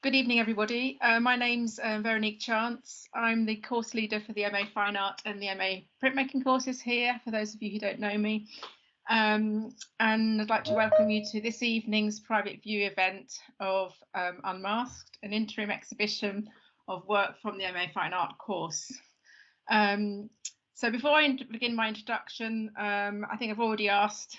Good evening, everybody. My name's Veronique Chance. I'm the course leader for the MA Fine Art and the MA Printmaking courses here, for those of you who don't know me. And I'd like to welcome you to this evening's private view event of Unmasked, an interim exhibition of work from the MA Fine Art course. So before I begin my introduction, I think I've already asked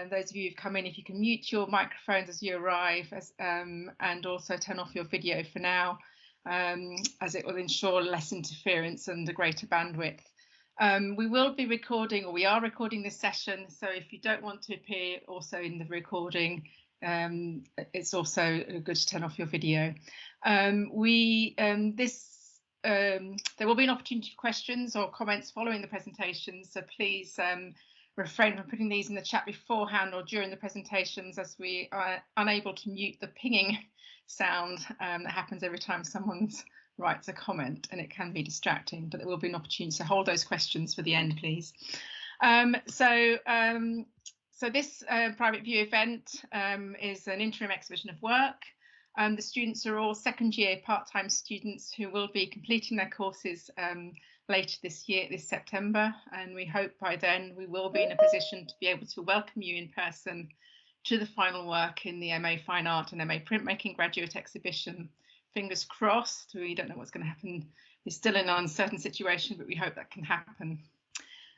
those of you who've come in if you can mute your microphones as you arrive, and also turn off your video for now, as it will ensure less interference and a greater bandwidth. We will be recording, or we are recording this session, so if you don't want to appear also in the recording, it's also good to turn off your video. There will be an opportunity for questions or comments following the presentation, so please refrain from putting these in the chat beforehand or during the presentations, as we are unable to mute the pinging sound that happens every time someone writes a comment, and it can be distracting, but there will be an opportunity to hold those questions for the end, please. So this private view event is an interim exhibition of work. The students are all second year part-time students who will be completing their courses later this year, this September, and we hope by then we will be in a position to be able to welcome you in person to the final work in the MA Fine Art and MA Printmaking graduate exhibition. Fingers crossed. We don't know what's going to happen. It's still in an uncertain situation, but we hope that can happen.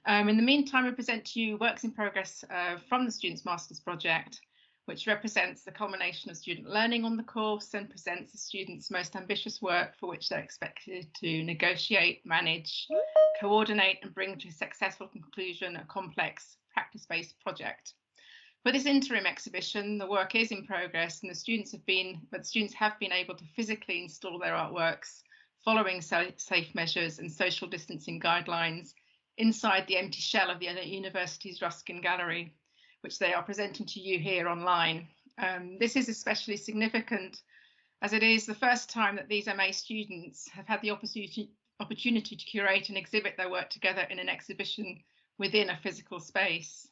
In the meantime, we present to you works in progress from the Students' Masters project, which represents the culmination of student learning on the course and presents the students' most ambitious work for which they're expected to negotiate, manage, coordinate and bring to a successful conclusion a complex practice-based project. For this interim exhibition, the work is in progress and the students have been able to physically install their artworks following safe measures and social distancing guidelines inside the empty shell of the university's Ruskin Gallery, which they are presenting to you here online. This is especially significant as it is the first time that these MA students have had the opportunity to curate and exhibit their work together in an exhibition within a physical space.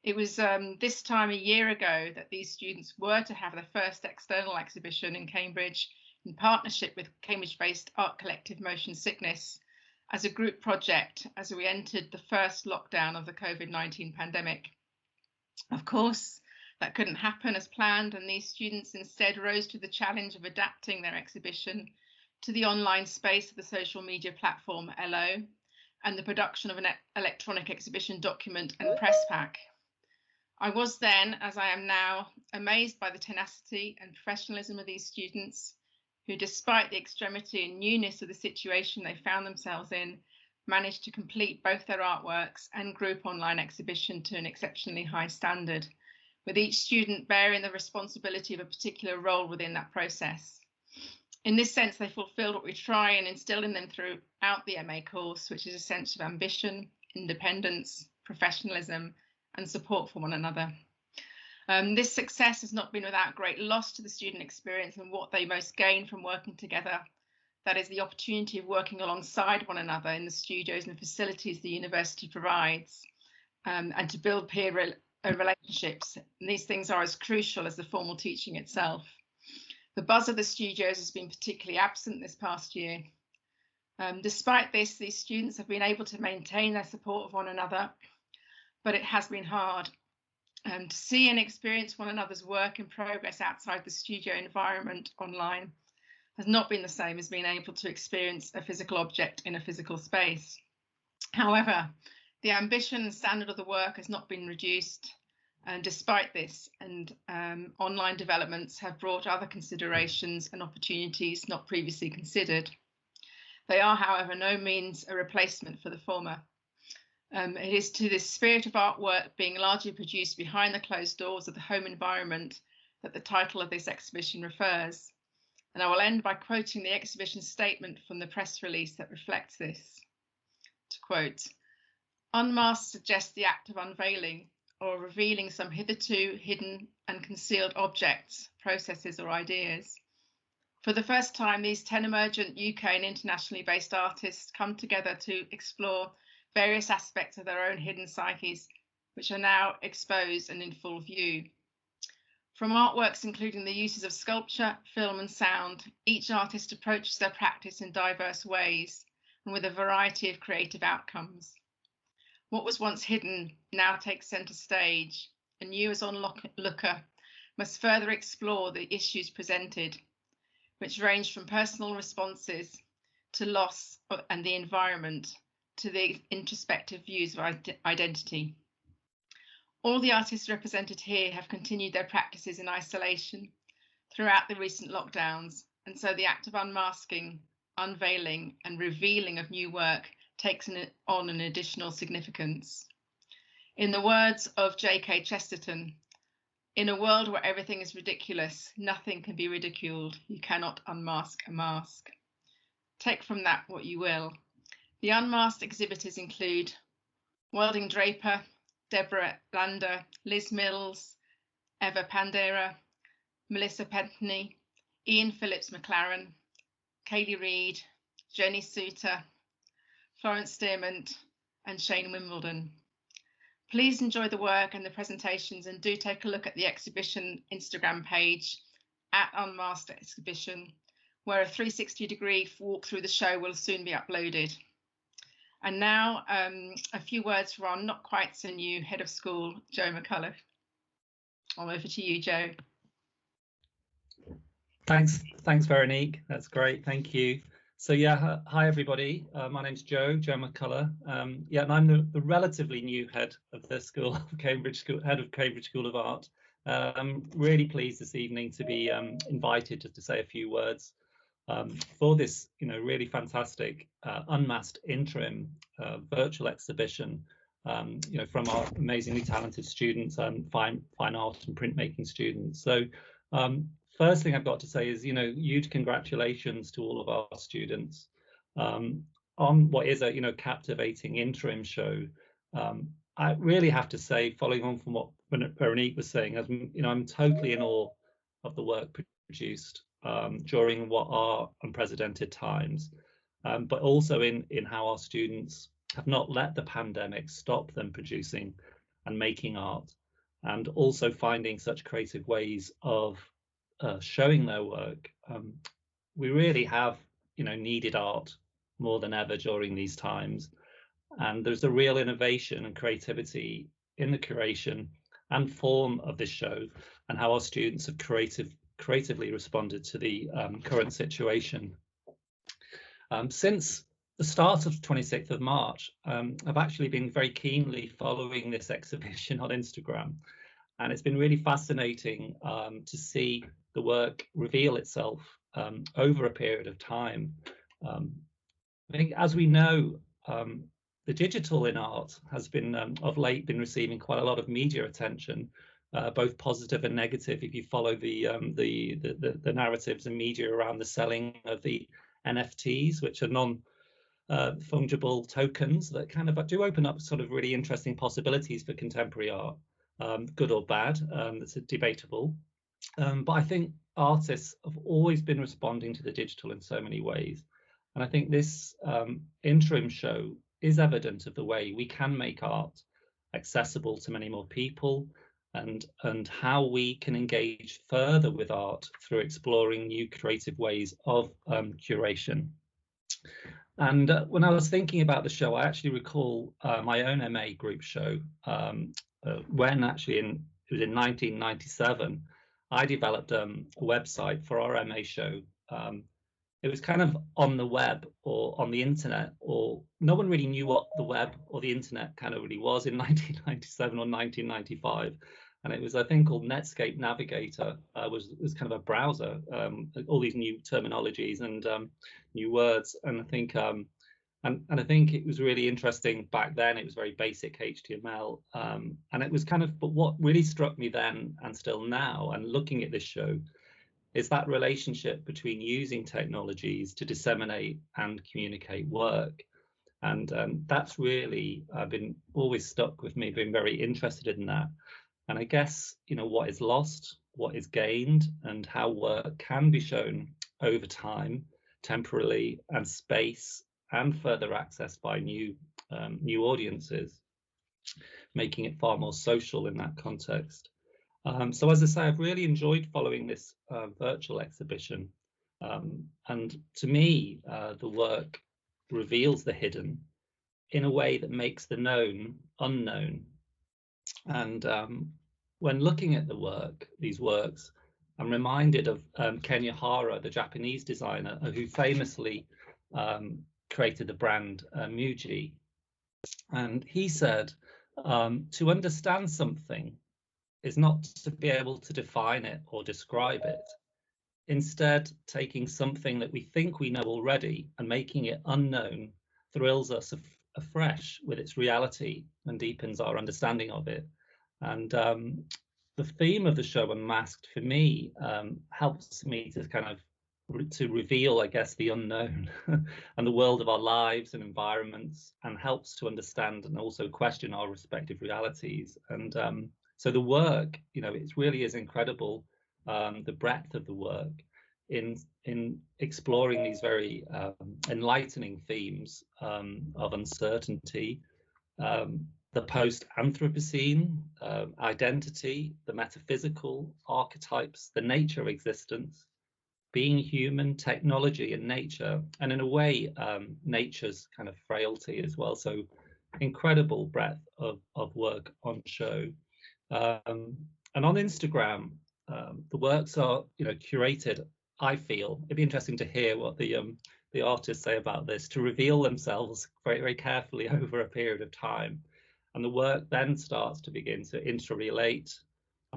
It was this time a year ago that these students were to have their first external exhibition in Cambridge in partnership with Cambridge-based art collective Motion Sickness as a group project as we entered the first lockdown of the COVID-19 pandemic. Of course, that couldn't happen as planned, and these students instead rose to the challenge of adapting their exhibition to the online space of the social media platform LO and the production of an electronic exhibition document and press pack. I was then, as I am now, amazed by the tenacity and professionalism of these students who, despite the extremity and newness of the situation they found themselves in, managed to complete both their artworks and group online exhibition to an exceptionally high standard, with each student bearing the responsibility of a particular role within that process. In this sense, they fulfilled what we try and instill in them throughout the MA course, which is a sense of ambition, independence, professionalism, and support for one another. This success has not been without great loss to the student experience and what they most gain from working together. That is the opportunity of working alongside one another in the studios and facilities the university provides, and to build peer relationships. And these things are as crucial as the formal teaching itself. The buzz of the studios has been particularly absent this past year. Despite this, these students have been able to maintain their support of one another, but it has been hard. To see and experience one another's work in progress outside the studio environment online has not been the same as being able to experience a physical object in a physical space. However, the ambition and standard of the work has not been reduced, and despite this, and online developments have brought other considerations and opportunities not previously considered. They are, however, no means a replacement for the former. It is to this spirit of artwork being largely produced behind the closed doors of the home environment that the title of this exhibition refers. And I will end by quoting the exhibition statement from the press release that reflects this. To quote, "Unmasked suggests the act of unveiling or revealing some hitherto hidden and concealed objects, processes or ideas. For the first time, these 10 emergent UK and internationally based artists come together to explore various aspects of their own hidden psyches, which are now exposed and in full view. From artworks including the uses of sculpture, film and sound, each artist approaches their practice in diverse ways and with a variety of creative outcomes. What was once hidden now takes centre stage, and you as onlooker must further explore the issues presented, which range from personal responses to loss and the environment to the introspective views of identity. All the artists represented here have continued their practices in isolation throughout the recent lockdowns, and so the act of unmasking, unveiling and revealing of new work takes on an additional significance. In the words of J.K. Chesterton, "In a world where everything is ridiculous, nothing can be ridiculed. You cannot unmask a mask." Take from that what you will. The unmasked exhibitors include Welding Draper, Deborah Lander, Liz Mills, Eva Pandera, Melissa Pentney, Ian Phillips McLaren, Kaylee Reed, Jenny Suter, Florence Stearmont, and Shane Wimbledon. Please enjoy the work and the presentations, and do take a look at the exhibition Instagram page at Unmasked Exhibition, where a 360-degree walk through the show will soon be uploaded. And now a few words from our not quite so new head of school, Joe McCullough. Over to you, Joe. Thanks, Veronique. That's great. Thank you. So yeah, hi everybody. My name's Joe McCullough. Yeah, and I'm the relatively new head of the school, head of Cambridge School of Art. I'm really pleased this evening to be invited just to say a few words for this, really fantastic unmasked interim virtual exhibition, from our amazingly talented students and fine art and printmaking students. So first thing I've got to say is, huge congratulations to all of our students on what is a, captivating interim show. I really have to say, following on from what Veronique was saying, as I'm totally in awe of the work produced during what are unprecedented times, but also in how our students have not let the pandemic stop them producing and making art, and also finding such creative ways of showing their work. We really have, needed art more than ever during these times, and there's a real innovation and creativity in the curation and form of this show, and how our students have creatively responded to the current situation. Since the start of 26th of March, I've actually been very keenly following this exhibition on Instagram, and it's been really fascinating to see the work reveal itself over a period of time. I think, as we know, the digital in art has been of late been receiving quite a lot of media attention, both positive and negative. If you follow the narratives and media around the selling of the NFTs, which are non-fungible tokens that kind of do open up sort of really interesting possibilities for contemporary art, good or bad, that's debatable. But I think artists have always been responding to the digital in so many ways. And I think this interim show is evident of the way we can make art accessible to many more people, and how we can engage further with art through exploring new creative ways of curation. And when I was thinking about the show, I actually recall my own MA group show, when actually it was in 1997, I developed a website for our MA show. It was kind of on the web or on the internet, or no one really knew what the web or the internet kind of really was in 1997 or 1995. And it was a thing called Netscape Navigator, was kind of a browser, all these new terminologies and new words. And I think I think it was really interesting back then. It was very basic HTML, and it was kind of, but what really struck me then and still now, and looking at this show, is that relationship between using technologies to disseminate and communicate work. And that's really been always stuck with me, been very interested in that. And I guess, what is lost, what is gained, and how work can be shown over time, temporally, and space, and further accessed by new audiences, making it far more social in that context. So as I say, I've really enjoyed following this virtual exhibition. And to me, the work reveals the hidden in a way that makes the known unknown. And when looking at these works, I'm reminded of Kenya Hara, the Japanese designer who famously created the brand Muji. And he said, to understand something is not to be able to define it or describe it. Instead, taking something that we think we know already and making it unknown thrills us afresh with its reality and deepens our understanding of it. And the theme of the show, Unmasked, for me, helps me to kind of to reveal, I guess, the unknown and the world of our lives and environments, and helps to understand and also question our respective realities. And so the work, it really is incredible, the breadth of the work in exploring these very enlightening themes of uncertainty, the post-Anthropocene, identity, the metaphysical, archetypes, the nature of existence, being human, technology and nature, and in a way, nature's kind of frailty as well. So incredible breadth of work on show. And on Instagram, the works are, curated, I feel. It'd be interesting to hear what the artists say about this, to reveal themselves very, very carefully over a period of time. And the work then starts to begin to interrelate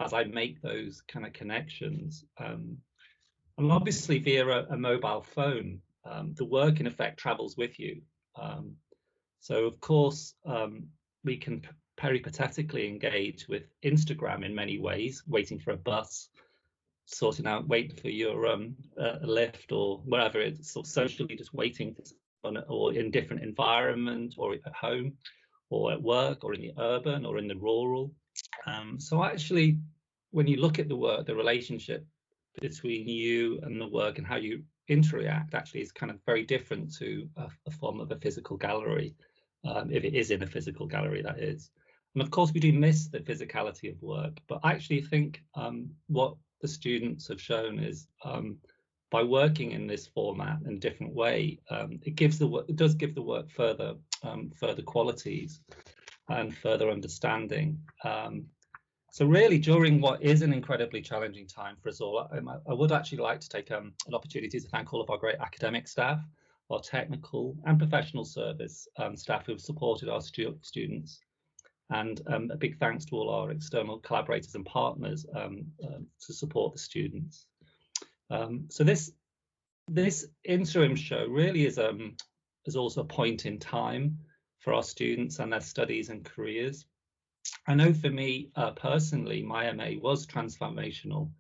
as I make those kind of connections. And obviously via a mobile phone, the work in effect travels with you. So of course, we can peripatetically engage with Instagram in many ways, waiting for a bus, sorting out, waiting for your lift or wherever it's sort of socially just waiting for someone, or in different environment, or at home, or at work, or in the urban, or in the rural. So actually, when you look at the work, the relationship between you and the work and how you interact actually is kind of very different to a form of a physical gallery, if it is in a physical gallery, that is. And of course, we do miss the physicality of work, but I actually think what the students have shown is by working in this format and different way, it does give the work further qualities and further understanding. So really, during what is an incredibly challenging time for us all, I would actually like to take an opportunity to thank all of our great academic staff, our technical and professional service staff who have supported our students, and a big thanks to all our external collaborators and partners to support the students. So this interim show really is also a point in time for our students and their studies and careers. I know for me personally, my MA was transformational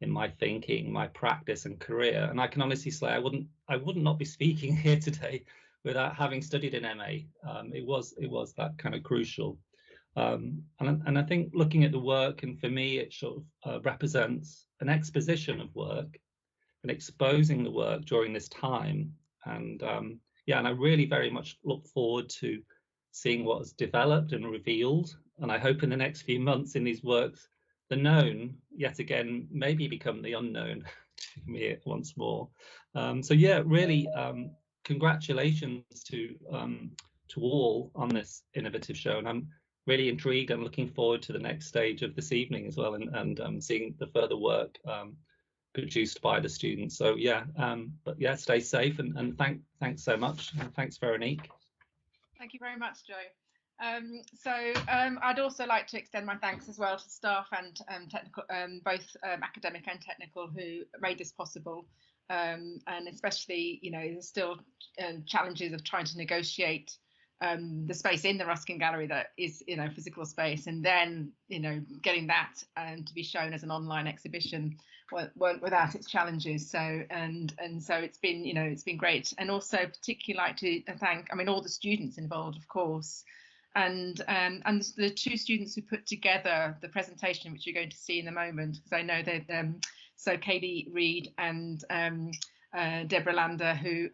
in my thinking, my practice and career, and I can honestly say I would not be speaking here today without having studied an MA. It was that kind of crucial, and I think looking at the work, and for me it sort of represents an exposition of work and exposing the work during this time, and and I really very much look forward to seeing what is developed and revealed. And I hope in the next few months in these works, the known, yet again, maybe become the unknown to me once more. So yeah, really, congratulations to all on this innovative show. And I'm really intrigued and looking forward to the next stage of this evening as well, and seeing the further work produced by the students. So yeah, but yeah, stay safe, and thanks so much. And thanks, Veronique. Thank you very much, Joe. I'd also like to extend my thanks as well to staff and technical, both academic and technical, who made this possible. And especially, there's still challenges of trying to negotiate the space in the Ruskin Gallery that is, physical space, and then, getting that to be shown as an online exhibition without its challenges. So so it's been, it's been great. And also particularly like to thank, all the students involved, of course, and the two students who put together the presentation, which you're going to see in a moment, because I know that so Kaylee Reed and Deborah Lander, who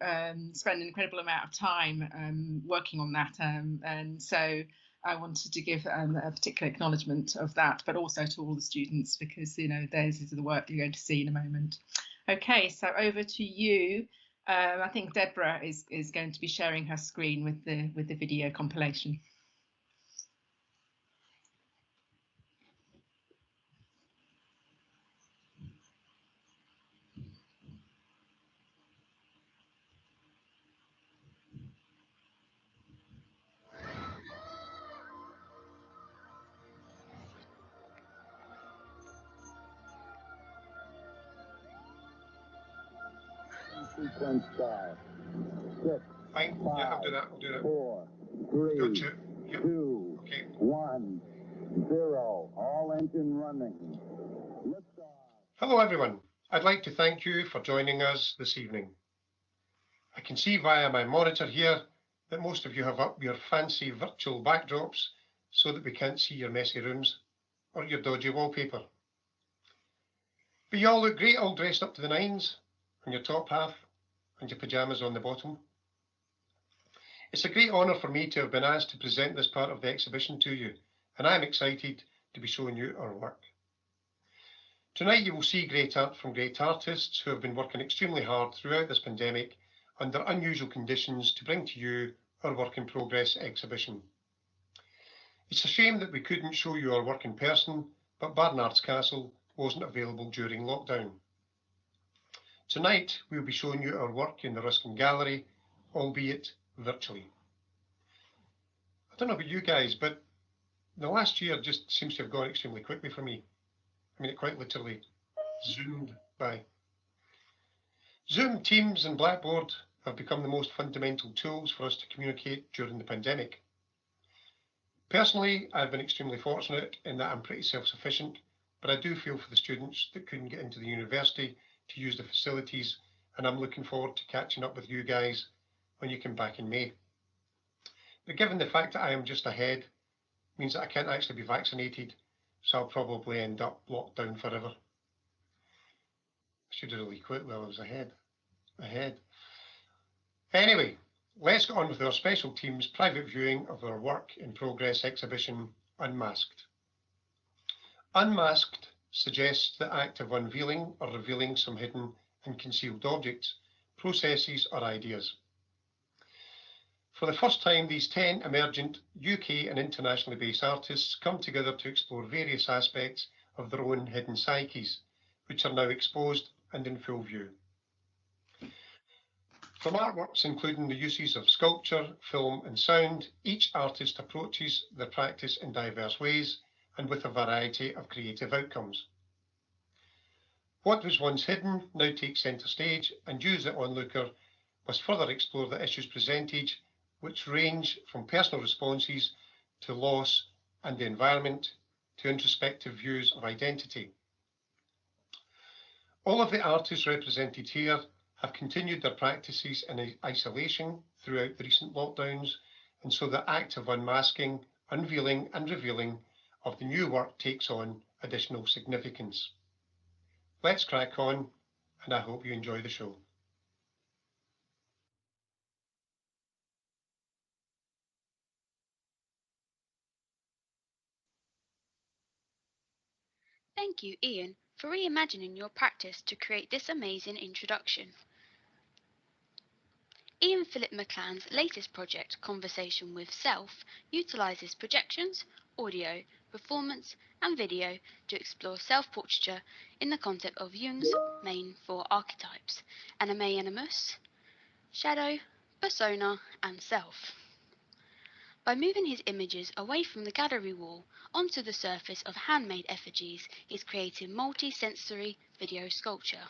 spend an incredible amount of time working on that, and so I wanted to give a particular acknowledgement of that, but also to all the students, because theirs is the work you're going to see in a moment. Okay, so over to you. I think Deborah is going to be sharing her screen with the video compilation. Sequence start. 6, Fine. 5, Yeah, I'll do that. 4, 3, Gotcha. Yep. 2, Okay. 1, 0. All engine running. Liftoff. Hello, everyone. I'd like to thank you for joining us this evening. I can see via my monitor here that most of you have up your fancy virtual backdrops so that we can't see your messy rooms or your dodgy wallpaper. But you all look great all dressed up to the nines on your top half and your pyjamas on the bottom. It's a great honour for me to have been asked to present this part of the exhibition to you, and I'm excited to be showing you our work. Tonight you will see great art from great artists who have been working extremely hard throughout this pandemic under unusual conditions to bring to you our work in progress exhibition. It's a shame that we couldn't show you our work in person, but Barnard's Castle wasn't available during lockdown. Tonight we'll be showing you our work in the Ruskin Gallery, albeit virtually. I don't know about you guys, but the last year just seems to have gone extremely quickly for me. I mean, it quite literally zoomed by. Zoom, Teams and Blackboard have become the most fundamental tools for us to communicate during the pandemic. Personally, I've been extremely fortunate in that I'm pretty self-sufficient, but I do feel for the students that couldn't get into the university to use the facilities, and I'm looking forward to catching up with you guys when you come back in May. But given the fact that I am just ahead, means that I can't actually be vaccinated, so I'll probably end up locked down forever. I should have really quit while I was ahead. Anyway, let's get on with our special team's private viewing of our work in progress exhibition, Unmasked. Unmasked suggests the act of unveiling or revealing some hidden and concealed objects, processes or ideas. For the first time, these 10 emergent UK and internationally based artists come together to explore various aspects of their own hidden psyches, which are now exposed and in full view. From artworks including the uses of sculpture, film and sound, each artist approaches their practice in diverse ways and with a variety of creative outcomes. What was once hidden now takes centre stage, and you as the onlooker must further explore the issues presented, which range from personal responses to loss and the environment to introspective views of identity. All of the artists represented here have continued their practices in isolation throughout the recent lockdowns, and so the act of unmasking, unveiling and revealing of the new work takes on additional significance. Let's crack on, and I hope you enjoy the show. Thank you, Ian, for reimagining your practice to create this amazing introduction. Ian Philip McClann's latest project, Conversation with Self, utilises projections, audio, performance and video to explore self-portraiture in the concept of Jung's main 4 archetypes, anime animus, shadow, persona and self. By moving his images away from the gallery wall onto the surface of handmade effigies, he's creating multi-sensory video sculpture.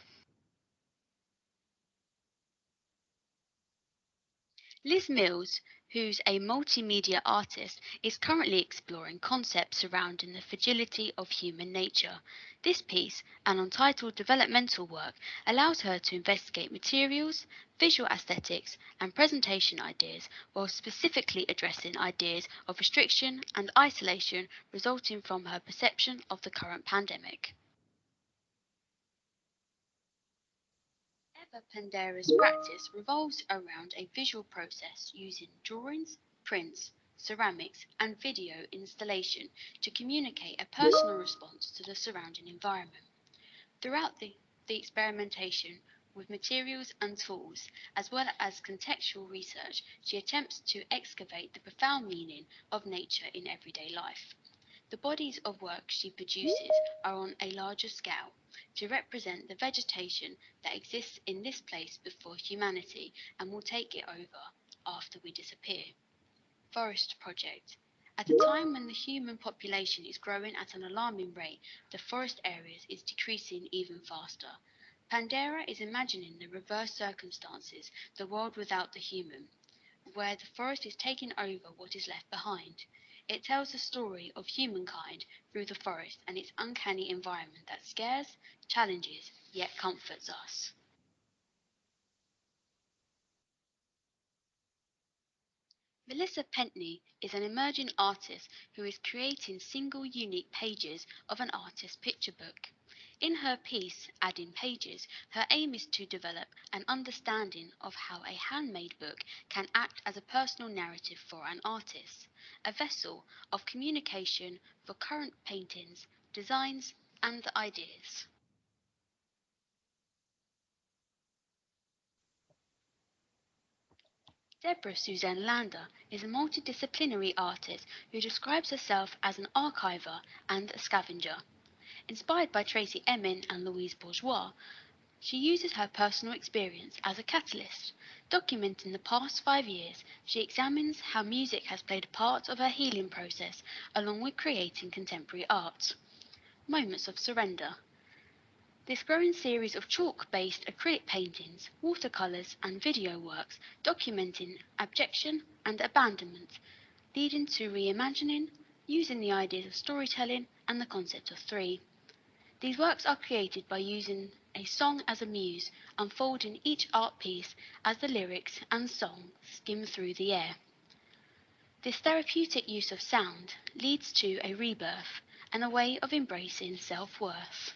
Liz Mills, who's a multimedia artist, is currently exploring concepts surrounding the fragility of human nature. This piece, an untitled developmental work, allows her to investigate materials, visual aesthetics, and presentation ideas, while specifically addressing ideas of restriction and isolation resulting from her perception of the current pandemic. Eva Pandera's practice revolves around a visual process using drawings, prints, ceramics, and video installation to communicate a personal response to the surrounding environment. Throughout the experimentation with materials and tools, as well as contextual research, she attempts to excavate the profound meaning of nature in everyday life. The bodies of work she produces are on a larger scale to represent the vegetation that exists in this place before humanity and will take it over after we disappear. Forest Project. At a time when the human population is growing at an alarming rate, the forest areas is decreasing even faster. Pandera is imagining the reverse circumstances, the world without the human, where the forest is taking over what is left behind. It tells the story of humankind through the forest and its uncanny environment that scares, challenges, yet comforts us. Melissa Pentney is an emerging artist who is creating single unique pages of an artist's picture book. In her piece, Adding Pages, her aim is to develop an understanding of how a handmade book can act as a personal narrative for an artist, a vessel of communication for current paintings, designs, and ideas. Deborah Suzanne Lander is a multidisciplinary artist who describes herself as an archiver and a scavenger. Inspired by Tracy Emin and Louise Bourgeois, she uses her personal experience as a catalyst. Documenting the past 5 years, she examines how music has played a part of her healing process along with creating contemporary art. Moments of Surrender. This growing series of chalk-based acrylic paintings, watercolours and video works documenting abjection and abandonment, leading to reimagining, using the ideas of storytelling and the concept of three. These works are created by using a song as a muse, unfolding each art piece as the lyrics and song skim through the air. This therapeutic use of sound leads to a rebirth and a way of embracing self-worth.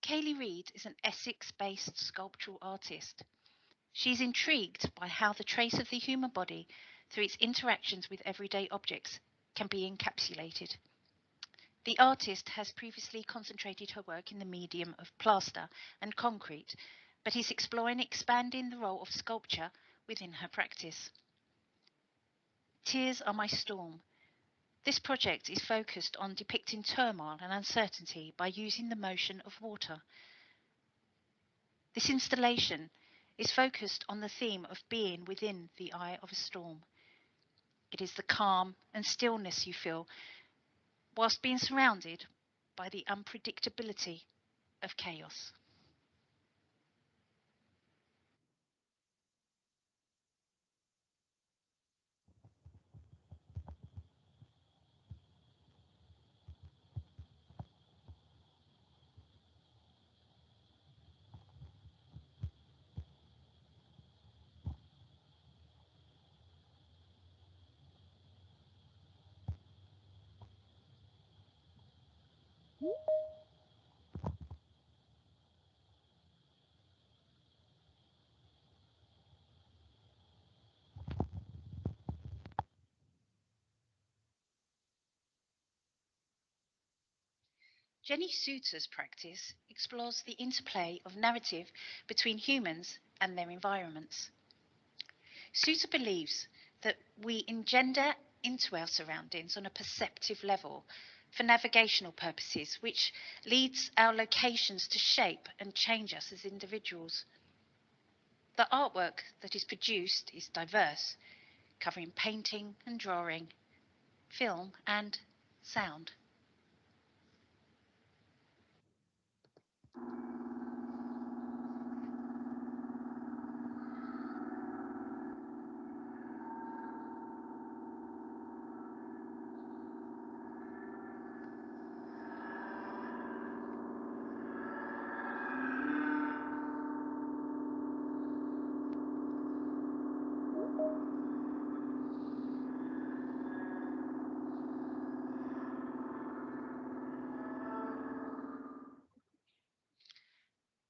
Kaylee Reed is an Essex-based sculptural artist. She's intrigued by how the trace of the human body, through its interactions with everyday objects, can be encapsulated. The artist has previously concentrated her work in the medium of plaster and concrete, but is exploring expanding the role of sculpture within her practice. Tears Are My Storm. This project is focused on depicting turmoil and uncertainty by using the motion of water. This installation is focused on the theme of being within the eye of a storm. It is the calm and stillness you feel whilst being surrounded by the unpredictability of chaos. Jenny Suter's practice explores the interplay of narrative between humans and their environments. Suter believes that we engender into our surroundings on a perceptive level for navigational purposes, which leads our locations to shape and change us as individuals. The artwork that is produced is diverse, covering painting and drawing, film and sound.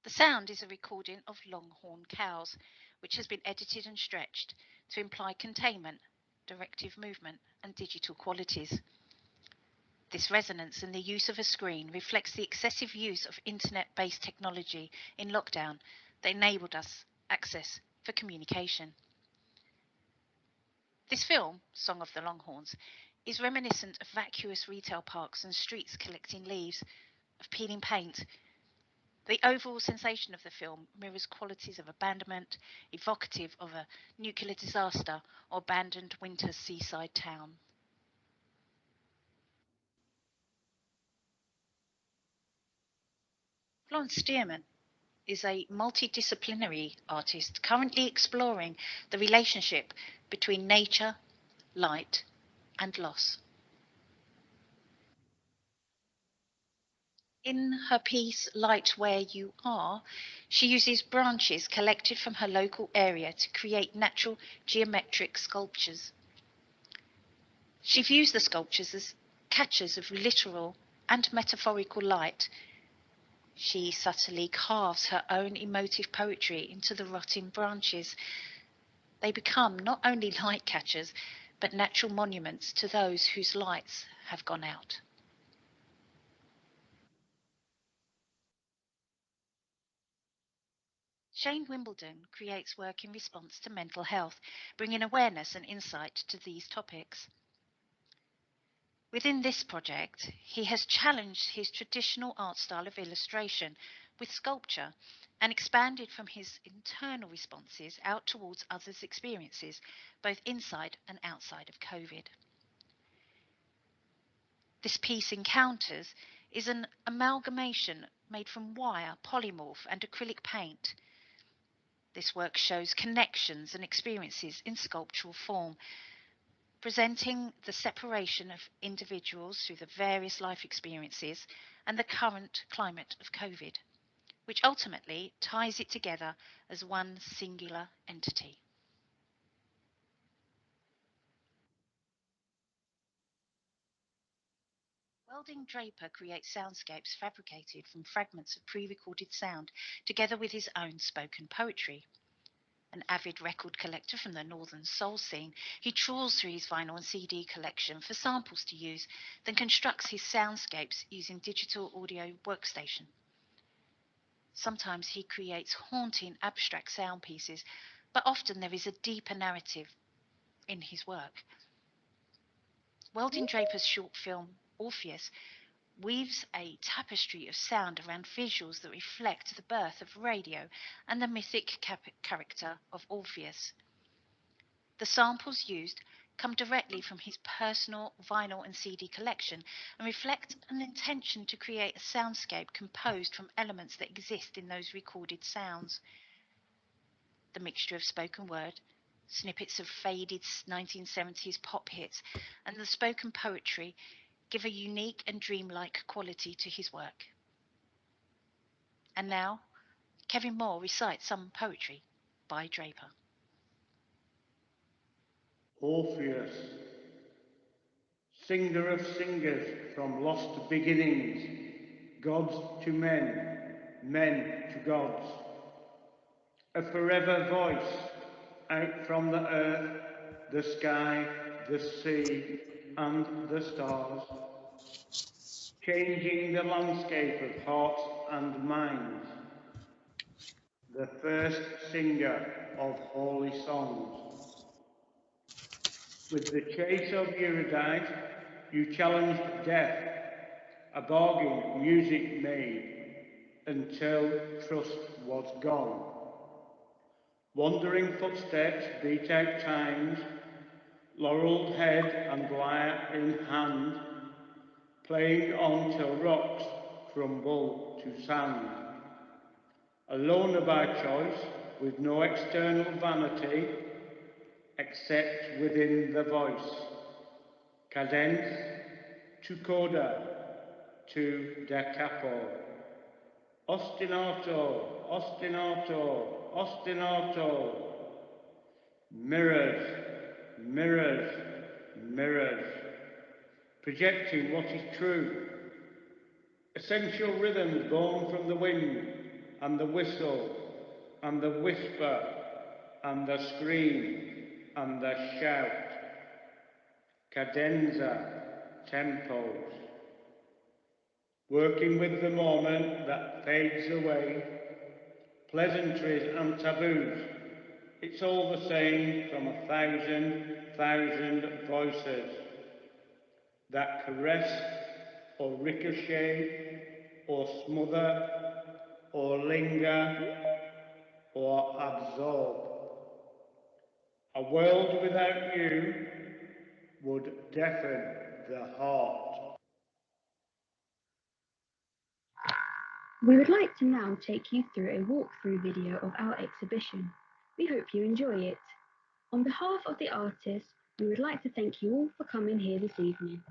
The sound is a recording of longhorn cows, which has been edited and stretched to imply containment, directive movement, and digital qualities. This resonance and the use of a screen reflects the excessive use of internet-based technology in lockdown that enabled us access for communication. This film, Song of the Longhorns, is reminiscent of vacuous retail parks and streets collecting leaves, of peeling paint. The overall sensation of the film mirrors qualities of abandonment, evocative of a nuclear disaster or abandoned winter seaside town. Florence Stearman is a multidisciplinary artist currently exploring the relationship between nature, light, and loss. In her piece, Light Where You Are, she uses branches collected from her local area to create natural geometric sculptures. She views the sculptures as catchers of literal and metaphorical light. She subtly carves her own emotive poetry into the rotting branches. They become not only light catchers, but natural monuments to those whose lights have gone out. Shane Wimbledon creates work in response to mental health, bringing awareness and insight to these topics. Within this project, he has challenged his traditional art style of illustration with sculpture and expanded from his internal responses out towards others' experiences, both inside and outside of COVID. This piece, Encounters, is an amalgamation made from wire, polymorph, and acrylic paint. This work shows connections and experiences in sculptural form, presenting the separation of individuals through the various life experiences and the current climate of COVID, which ultimately ties it together as one singular entity. Welding Draper creates soundscapes fabricated from fragments of pre-recorded sound, together with his own spoken poetry. An avid record collector from the northern soul scene, he trawls through his vinyl and CD collection for samples to use, then constructs his soundscapes using digital audio workstation. Sometimes he creates haunting abstract sound pieces, but often there is a deeper narrative in his work. Welding Draper's short film, Orpheus, weaves a tapestry of sound around visuals that reflect the birth of radio and the mythic character of Orpheus. The samples used come directly from his personal vinyl and CD collection and reflect an intention to create a soundscape composed from elements that exist in those recorded sounds. The mixture of spoken word, snippets of faded 1970s pop hits, and the spoken poetry give a unique and dreamlike quality to his work. And now, Kevin Moore recites some poetry by Draper. Orpheus, singer of singers from lost beginnings, gods to men, men to gods. A forever voice out from the earth, the sky, the sea, and the stars. changing the landscape of hearts and minds, the first singer of holy songs. With the chase of Eurydice, you challenged death, a bargain music made, until trust was gone. Wandering footsteps beat out times, laurelled head and lyre in hand, playing on till rocks crumble to sand. A loner by choice, with no external vanity, except within the voice. Cadence, to coda, to da capo. Ostinato, ostinato, ostinato. Mirrors, mirrors, mirrors. Projecting what is true. Essential rhythms born from the wind, and the whistle, and the whisper, and the scream, and the shout. Cadenza, tempos. Working with the moment that fades away. Pleasantries and taboos. It's all the same from 1,000 voices that caress or ricochet or smother or linger or absorb. A world without you would deafen the heart. We would like to now take you through a walkthrough video of our exhibition. We hope you enjoy it. On behalf of the artists, we would like to thank you all for coming here this evening.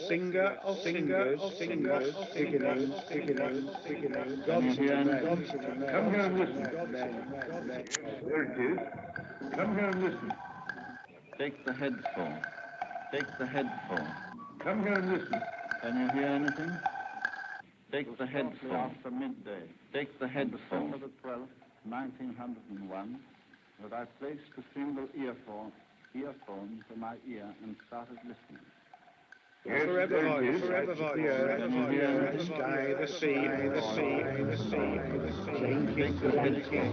singer of singers, beginning, God's men. Come here and listen. There it is. Come here and listen. Take the headphone. Take the headphone. Come here and listen. Can you hear anything? Take the headphone. After midday. Take the headphone. December the 12th, 1901, that I placed a single earphone to my ear and started listening. Yes, Forever there it voice, is. forever voice, forever voice, the sky, the sea, the sea, the sea, Take the headphone.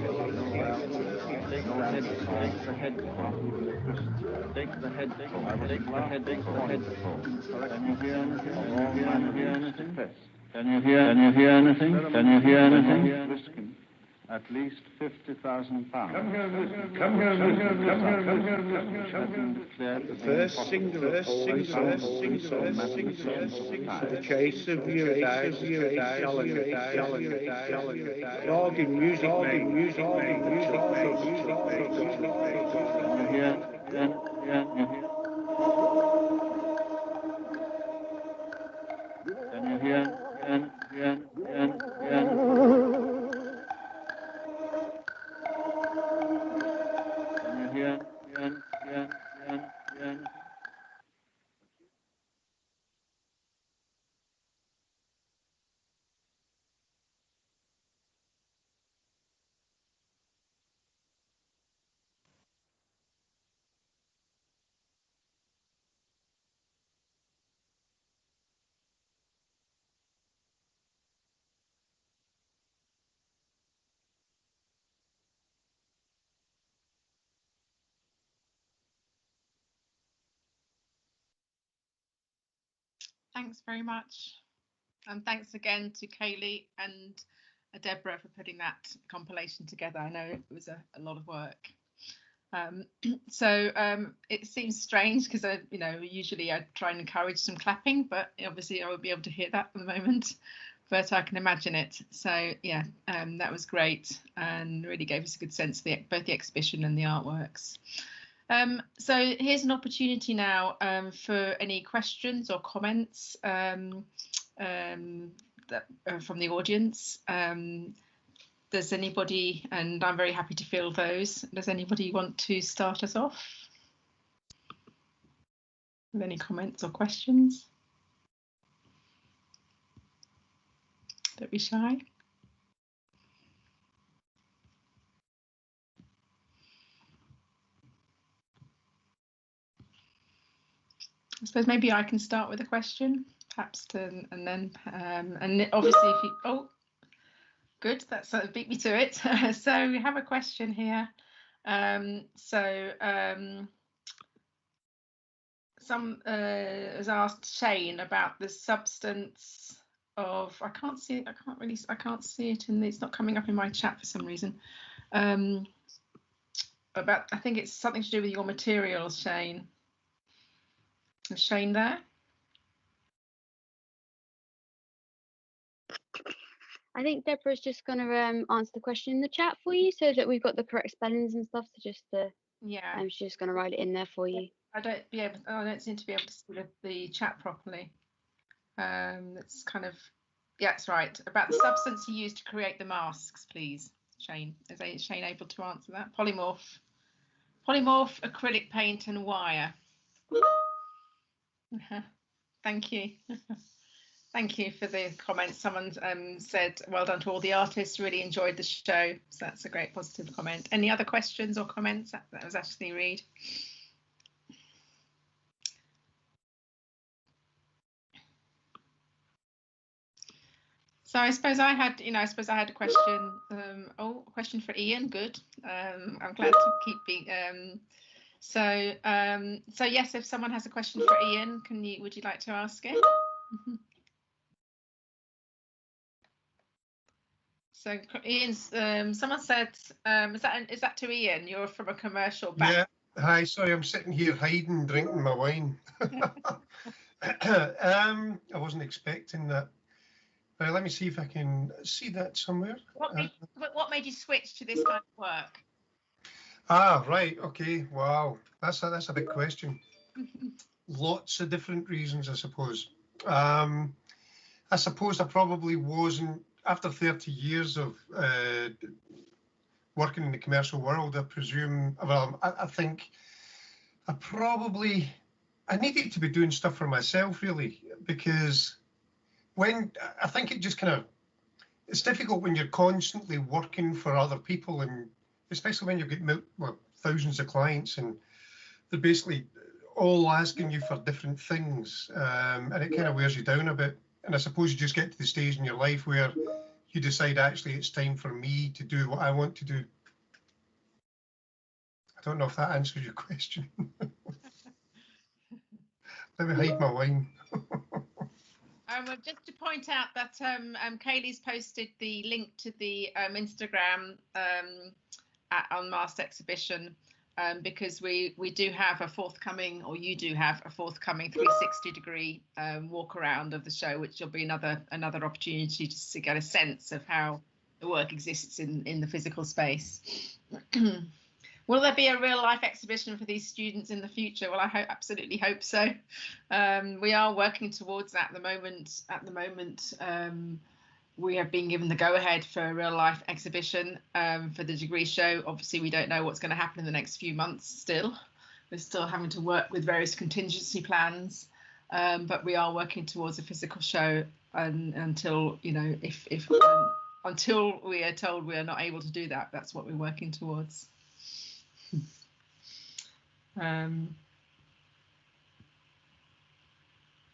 Take the headphone. Take the headphone. Take the headphone. Take the headphone. Can you hear anything? Can you hear anything? Can you hear anything? Can you hear anything? Risking at least £50,000. Come here and listen. Come here and listen. Come here and listen. the first single of all the chase of you, dogging music, Can you hear? Can you hear? Thanks very much. And thanks again to Kaylee and Deborah for putting that compilation together. I know it was a lot of work. It seems strange because usually I try and encourage some clapping, but obviously I won't be able to hear that at the moment, but I can imagine it. So yeah, that was great and really gave us a good sense of both the exhibition and the artworks. So here's an opportunity now for any questions or comments from the audience. Does anybody, and I'm very happy to field those, does anybody want to start us off with any comments or questions? Don't be shy. I suppose maybe I can start with a question, perhaps, and obviously if you, oh, good, that's beat me to it. So we have a question here. Some has asked Shane about the substance of, I can't see it in, it's not coming up in my chat for some reason. About, I think it's something to do with your materials, Shane. Is Shane there? I think Deborah's just going to answer the question in the chat for you so that we've got the correct spellings and stuff. So just yeah, she's just going to write it in there for you. I don't seem to be able to see the chat properly. It's kind of, yeah, it's right. About the substance you used to create the masks, please, Shane. Is Shane able to answer that? Polymorph, acrylic paint and wire. Thank you. Thank you for the comments. Someone said, well done to all the artists, really enjoyed the show. So that's a great positive comment. Any other questions or comments? That was Ashley Reed. So I suppose I had a question. A question for Ian. Good. I'm glad to keep being. So yes, if someone has a question for Ian, would you like to ask it? So Ian's, someone said, is that to Ian? You're from a commercial back. Yeah. Hi. Sorry, I'm sitting here hiding, drinking my wine. I wasn't expecting that. Let me see if I can see that somewhere. What made you switch to this kind of work? Right. Okay. Wow. That's a big question. Lots of different reasons, I suppose. I suppose I probably wasn't, after 30 years of working in the commercial world, I presume, well, I think I needed to be doing stuff for myself, really, because I think it just kind of, it's difficult when you're constantly working for other people, and especially when you've got thousands of clients and they're basically all asking you for different things, and it kind of wears you down a bit. And I suppose you just get to the stage in your life where you decide, actually, it's time for me to do what I want to do. I don't know if that answers your question. Let me hide my wine. Well, just to point out that Kaylee's posted the link to the Instagram at Unmasked exhibition, because we do have a forthcoming, or you do have a forthcoming 360-degree walk around of the show, which will be another opportunity to get a sense of how the work exists in the physical space. Will there be a real life exhibition for these students in the future? Well, I absolutely hope so. We are working towards that at the moment. We have been given the go-ahead for a real life exhibition for the degree show. Obviously, we don't know what's going to happen in the next few months still. We're still having to work with various contingency plans, but we are working towards a physical show until, you know, until we are told we are not able to do that. That's what we're working towards.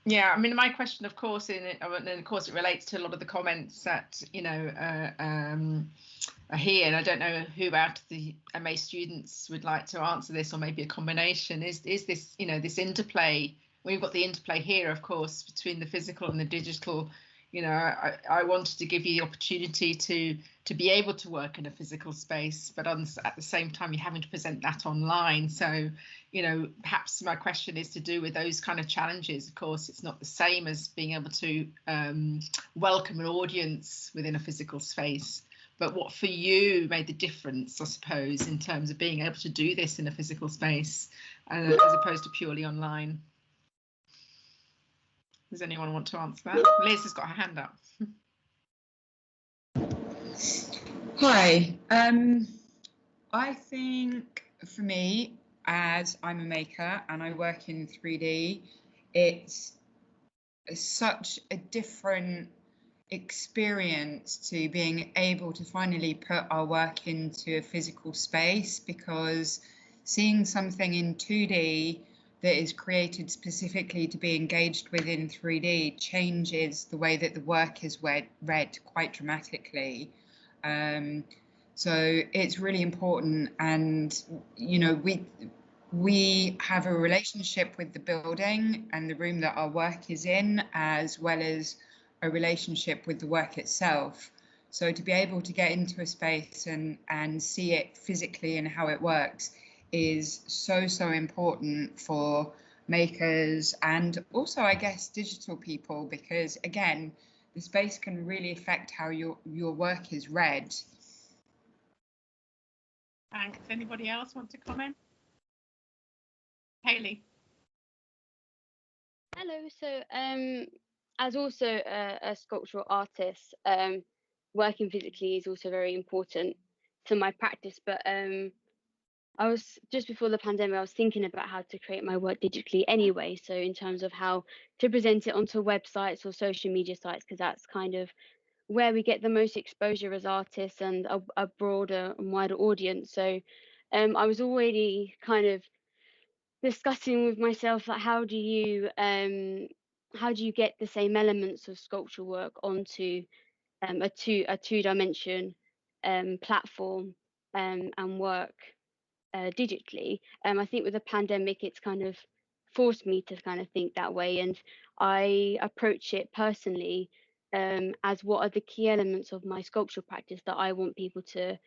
Yeah, I mean, my question, of course, and of course it relates to a lot of the comments that, you know, are here, and I don't know who out of the MA students would like to answer this, or maybe a combination. Is this, you know, this interplay? We've got the interplay here, of course, between the physical and the digital. You know, I wanted to give you the opportunity to be able to work in a physical space, but at the same time, you're having to present that online. So, you know, perhaps my question is to do with those kind of challenges. Of course, it's not the same as being able to welcome an audience within a physical space. But what for you made the difference, I suppose, in terms of being able to do this in a physical space as opposed to purely online? Does anyone want to answer that? Liz has got her hand up. Hi. I think for me, as I'm a maker and I work in 3D, it's such a different experience to being able to finally put our work into a physical space, because seeing something in 2D that is created specifically to be engaged with in 3D changes the way that the work is read quite dramatically. So it's really important, and you know, we have a relationship with the building and the room that our work is in, as well as a relationship with the work itself. So to be able to get into a space and see it physically and how it works is so important for makers, and also, I guess, digital people, because again, the space can really affect how your work is read. Thanks. Anybody else want to comment? Kaylee. Hello. So as also a sculptural artist, working physically is also very important to my practice. But I was, just before the pandemic, I was thinking about how to create my work digitally anyway. So in terms of how to present it onto websites or social media sites, because that's kind of where we get the most exposure as artists and a broader and wider audience. So I was already kind of discussing with myself, like, how do you get the same elements of sculptural work onto a two-dimension platform and work digitally. I think with the pandemic, it's kind of forced me to kind of think that way, and I approach it personally as what are the key elements of my sculptural practice that I want people to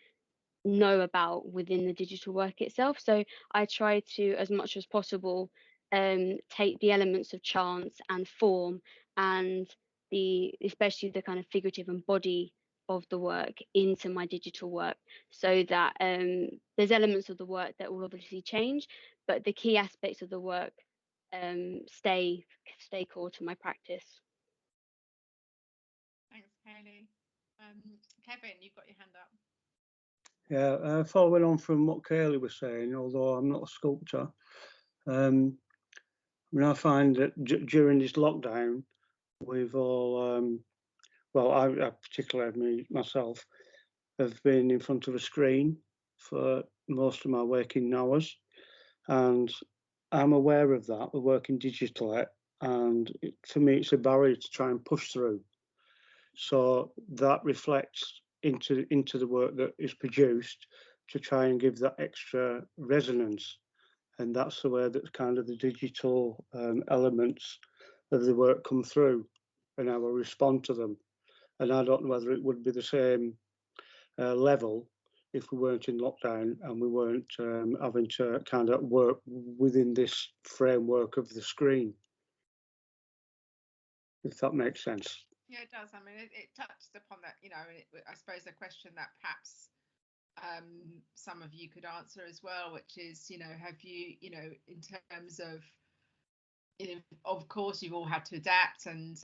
know about within the digital work itself. So I try to, as much as possible, take the elements of chance and form, and especially the kind of figurative and body of the work into my digital work, so that there's elements of the work that will obviously change, but the key aspects of the work stay core to my practice. Thanks, Kaylee. Kevin, you've got your hand up. Yeah, following on from what Kaylee was saying, although I'm not a sculptor, I find that during this lockdown, we've all, well, I particularly myself, have been in front of a screen for most of my waking hours, and I'm aware of that. We're working digitally, and for me, it's a barrier to try and push through. So that reflects into the work that is produced to try and give that extra resonance, and that's the way that kind of the digital elements of the work come through, and I will respond to them. And I don't know whether it would be the same level if we weren't in lockdown and we weren't having to kind of work within this framework of the screen, if that makes sense. Yeah, it does. I mean, it touches upon that, you know, I suppose a question that perhaps some of you could answer as well, which is, you know, have you, you know, in terms of, you know, of course you've all had to adapt, and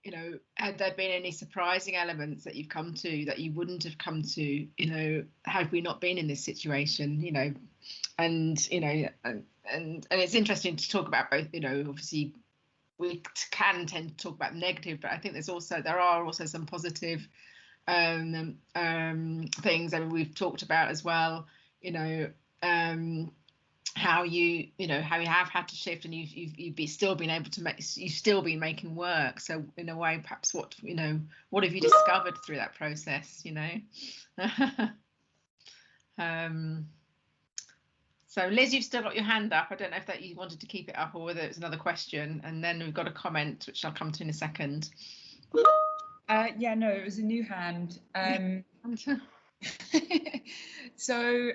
you know, had there been any surprising elements that you've come to that you wouldn't have come to, you know, had we not been in this situation, you know, and you know, and it's interesting to talk about both, you know, obviously we can tend to talk about negative, but I think there are also some positive things. I mean, we've talked about as well, you know, how you have had to shift, and you've still been able to you've still been making work. So in a way, perhaps what have you discovered through that process, you know? So Liz, you've still got your hand up. I don't know if that you wanted to keep it up or whether it's another question, and then we've got a comment which I'll come to in a second. Yeah, no, it was a new hand. So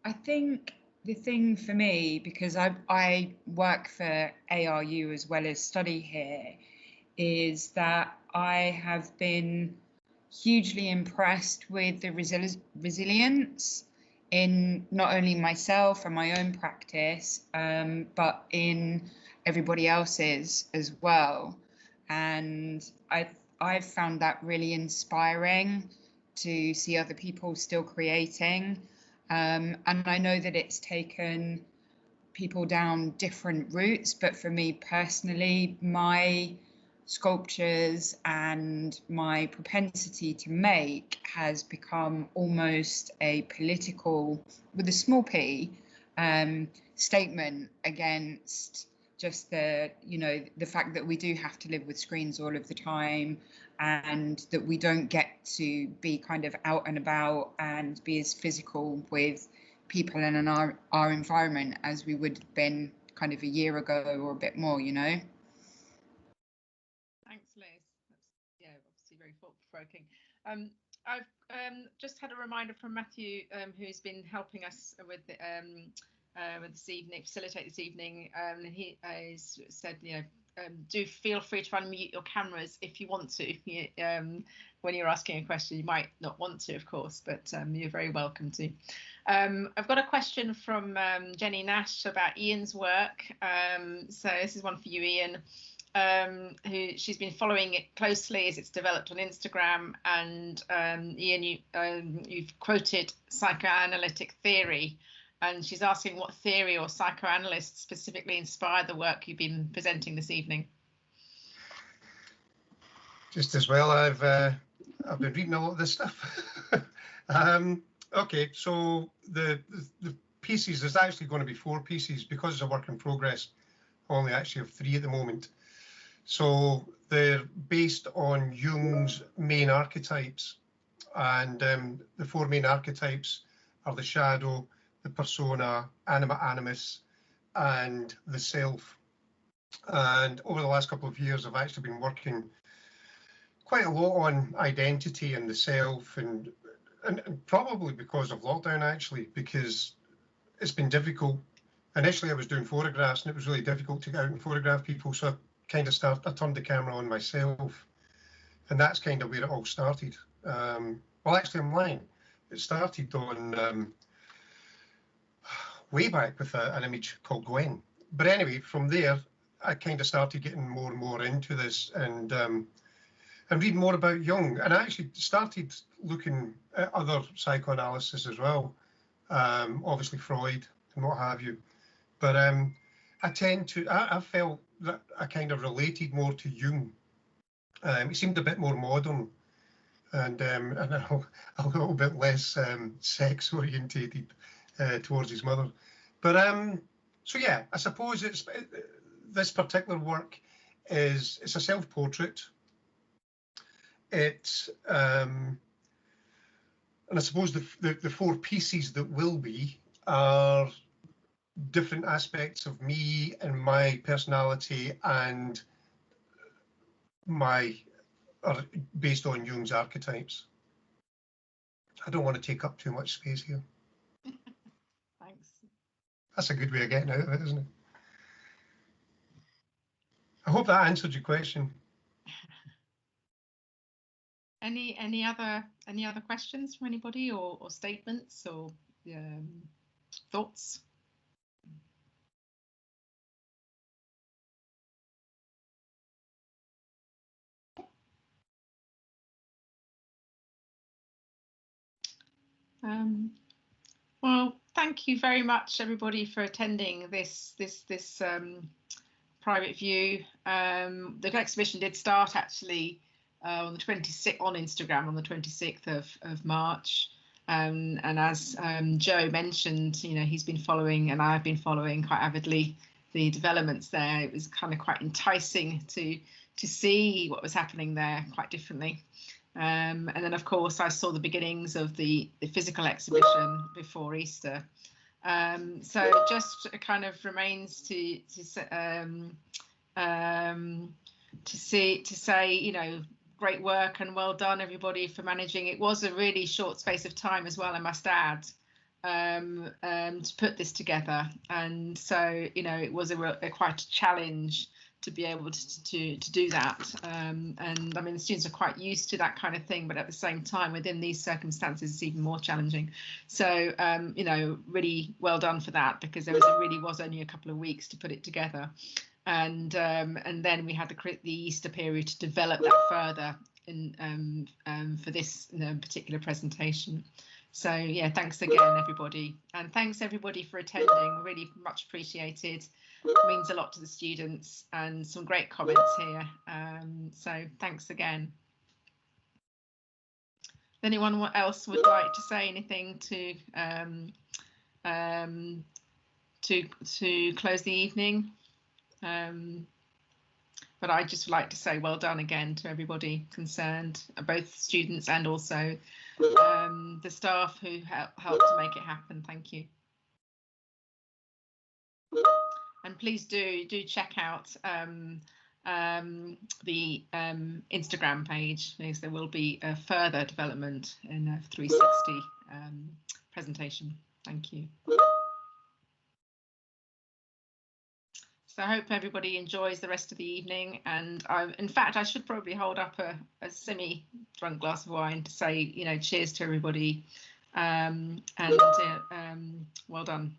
I think the thing for me, because I work for ARU as well as study here, is that I have been hugely impressed with the resilience in not only myself and my own practice, but in everybody else's as well. And I've found that really inspiring to see other people still creating. And I know that it's taken people down different routes, but for me personally, my sculptures and my propensity to make has become almost a political, with a small p, statement against just the fact that we do have to live with screens all of the time, and that we don't get to be kind of out and about and be as physical with people and in our environment as we would have been kind of a year ago or a bit more, you know. Thanks, Liz. That's, obviously very thought-provoking. I've just had a reminder from Matthew, who's been helping us with this evening, facilitate this evening. He has said, do feel free to unmute your cameras if you want to. When you're asking a question, you might not want to, of course, but you're very welcome to. I've got a question from Jenny Nash about Ian's work. So this is one for you, Ian. Who she's been following it closely as it's developed on Instagram, and Ian, you've quoted psychoanalytic theory, and she's asking what theory or psychoanalyst specifically inspired the work you've been presenting this evening. Just as well, I've been reading a lot of this stuff. Okay, so the pieces, there's actually going to be 4 pieces because it's a work in progress. I only actually have 3 at the moment. So they're based on Jung's main archetypes, and the 4 main archetypes are the shadow, the persona, anima animus, and the self. And over the last couple of years, I've actually been working quite a lot on identity and the self, and probably because of lockdown, actually, because it's been difficult. Initially, I was doing photographs, and it was really difficult to get out and photograph people, so I turned the camera on myself, and that's kind of where it all started. Well, actually, I'm lying. It started on way back with an image called Gwen. But anyway, from there, I kind of started getting more and more into this and reading more about Jung. And I actually started looking at other psychoanalysis as well, obviously Freud and what have you. But I felt that I kind of related more to Jung. He seemed a bit more modern and a little bit less sex orientated towards his mother. But so yeah, I suppose this particular work it's a self-portrait. It's and I suppose the four pieces that will be are different aspects of me and my personality and are based on Jung's archetypes. I don't want to take up too much space here. Thanks. That's a good way of getting out of it, isn't it? I hope that answered your question. Any other questions from anybody or statements or thoughts? Well, thank you very much, everybody, for attending this private view. The exhibition did start actually on the 26th on Instagram on the 26th of March. And as Joe mentioned, you know, he's been following and I've been following quite avidly the developments there. It was kind of quite enticing to see what was happening there quite differently. And then, of course, I saw the beginnings of the physical exhibition before Easter. So just kind of remains to say, you know, great work and well done, everybody, for managing. It was a really short space of time as well, I must add, to put this together. And so, you know, it was quite a challenge to be able to do that. And I mean, the students are quite used to that kind of thing, but at the same time, within these circumstances, it's even more challenging. So, you know, really well done for that, because there was only a couple of weeks to put it together. And then we had the Easter period to develop that further for this particular presentation. So yeah, thanks again, everybody. And thanks everybody for attending, really much appreciated. It means a lot to the students and some great comments here. So thanks again. If anyone else would like to say anything to close the evening? But I'd just like to say well done again to everybody concerned, both students and also the staff who helped to make it happen. Thank you. And please do check out the Instagram page, because there will be a further development in a 360 presentation. Thank you. So I hope everybody enjoys the rest of the evening. And in fact, I should probably hold up a semi-drunk glass of wine to say, you know, cheers to everybody, and well done.